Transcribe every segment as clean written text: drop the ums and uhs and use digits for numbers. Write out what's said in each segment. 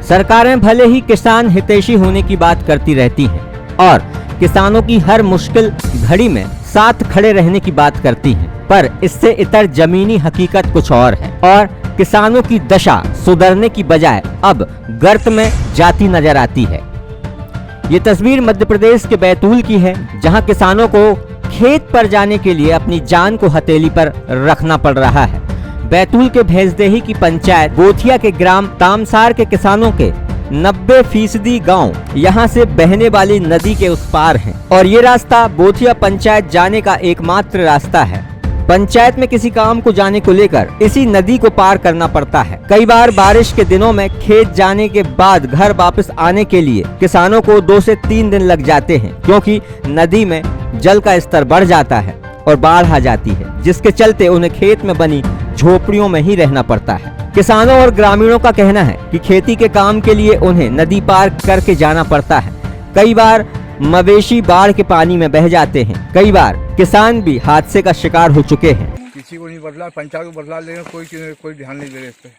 सरकारें भले ही किसान हितैषी होने की बात करती रहती हैं और किसानों की हर मुश्किल घड़ी में साथ खड़े रहने की बात करती हैं, पर इससे इतर जमीनी हकीकत कुछ और है और किसानों की दशा सुधरने की बजाय अब गर्त में जाती नजर आती है। ये तस्वीर मध्य प्रदेश के बैतूल की है, जहां किसानों को खेत पर जाने के लिए अपनी जान को हथेली पर रखना पड़ रहा है। बैतूल के भैंसदेही की पंचायत बोथिया के ग्राम तामसार के किसानों के 90% गांव यहां से बहने वाली नदी के उस पार हैं और ये रास्ता बोथिया पंचायत जाने का एकमात्र रास्ता है। पंचायत में किसी काम को जाने को लेकर इसी नदी को पार करना पड़ता है। कई बार बारिश के दिनों में खेत जाने के बाद घर वापस आने के लिए किसानों को 2 से 3 दिन लग जाते हैं, क्योंकि नदी में जल का स्तर बढ़ जाता है और बाढ़ आ जाती है, जिसके चलते उन्हें खेत में बनी झोपड़ियों में ही रहना पड़ता है। किसानों और ग्रामीणों का कहना है कि खेती के काम के लिए उन्हें नदी पार करके जाना पड़ता है। कई बार मवेशी बाढ़ के पानी में बह जाते हैं, कई बार किसान भी हादसे का शिकार हो चुके हैं। किसी को नहीं बदला, पंचायत को बदला, लेकिन कोई ध्यान नहीं दे रहे इस पे।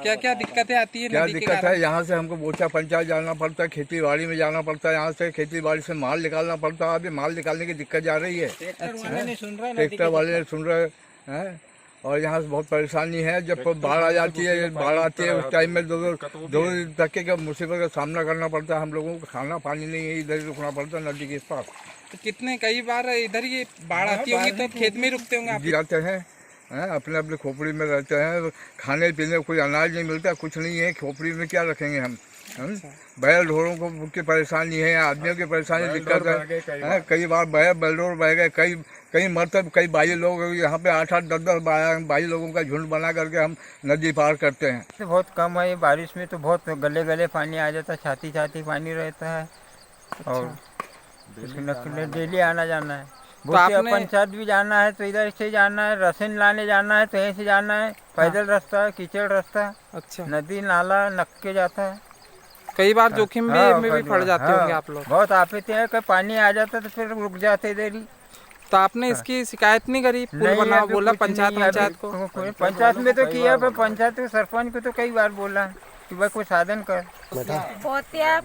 क्या क्या दिक्कतें आती है? क्या दिक्कत है? यहाँ से हमको बोचा पंचायत जाना पड़ता है, खेती बाड़ी में जाना पड़ता है, यहाँ से खेती बाड़ी से माल निकालना पड़ता है। अभी माल निकालने की दिक्कत जा रही है, ट्रैक्टर वाले सुन रहे हैं और यहाँ से बहुत परेशानी है। जब बाढ़ आ जाती है, बाढ़ आती है, उस टाइम में दो धक्के का मुसीबत का सामना करना पड़ता है। हम लोगों को खाना पानी नहीं है, इधर ही रुकना पड़ता है नदी के पास। तो कितने कई बार इधर ही बाढ़ आती होगी तो खेत में रुकते होंगे आप? जाते हैं, अपने अपने खोपड़ी में रहते हैं, खाने पीने कोई अनाज नहीं मिलता, कुछ नहीं है, खोपड़ी में क्या रखेंगे हम? बैल ढोरों को की परेशानी है, आदमियों की परेशानी दिक्कत है। कई बार बैल ढोर बह गए, कई मरतब कई 22 लोग यहाँ पे 8-8, 10-10, 22 लोगों का झुंड बना करके हम नदी पार करते हैं। तो बहुत कम है, बारिश में तो बहुत गले गले पानी आ जाता है, छाती छाती पानी रहता है और डेली आना जाना है। तो आपने पंचायत भी जाना है तो इधर से जाना है, राशन लाने जाना है तो यहीं से जाना है, पैदल रास्ता है, कीचड़ रास्ता। अच्छा, नदी नाला नक्के जाता है। कई बार जोखिम में भी पड़ जाते होंगे आप लोग? बहुत आफतें हैं, कहीं पानी आ जाता तो फिर रुक जाते इधर ही। तो आपने इसकी शिकायत नहीं करी? पुल बना बोला पंचायत को? पंचायत में तो किया, पर पंचायत के सरपंच को तो कई बार बोला कि भाई कोई साधन कर। बोथिया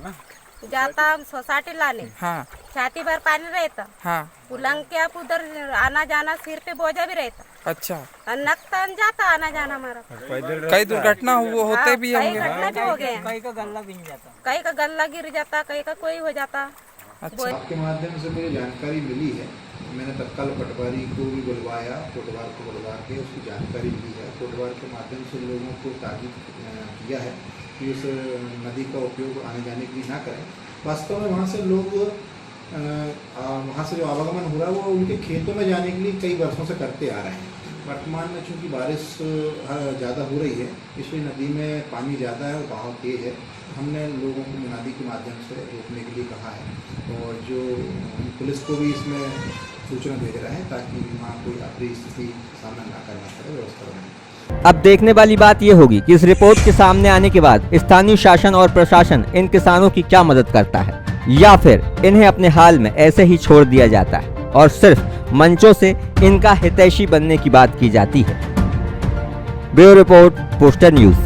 जाता सोसाइटी लाने, हाँ, छाती भर पानी रहता, हाँ, पुलंग के आप उधर आना जाना, सिर पे बोझा भी रहता। अच्छा, नक्तन जाता आना जाना हमारा। कई दुर्घटना होते भी होंगे? घटना भी हो गए, कई का गल्ला भी जाता, कई का गल्ला गिर जाता, कई का कोई हो जाता। अच्छा, आपके माध्यम से मुझे जानकारी मिली है। मैंने तत्काल पटवारी को भी बुलवाया, कोटवार को बुलवा के उसकी जानकारी ली है। कोटवार के माध्यम से लोगों को ताकीद किया है कि उस नदी का उपयोग आने जाने के लिए ना करें। वास्तव में वहाँ से लोग वहाँ से जो आवागमन हो रहा है वो उनके खेतों में जाने के लिए कई वर्षों से करते आ रहे हैं। वर्तमान में चूँकि बारिश ज़्यादा हो रही है, इसलिए नदी में पानी ज़्यादा है और बहाव तेज है। हमने लोगों को मुनादी के माध्यम से रोकने के लिए कहा है और जो पुलिस को भी इसमें सूचना भेज रहे हैं ताकि वहाँ कोई अप्रिय स्थिति का सामना ना करना पड़े, व्यवस्था बने। अब देखने वाली बात यह होगी कि इस रिपोर्ट के सामने आने के बाद स्थानीय शासन और प्रशासन इन किसानों की क्या मदद करता है, या फिर इन्हें अपने हाल में ऐसे ही छोड़ दिया जाता है और सिर्फ मंचों से इनका हितैषी बनने की बात की जाती है। Bureau report, poster news.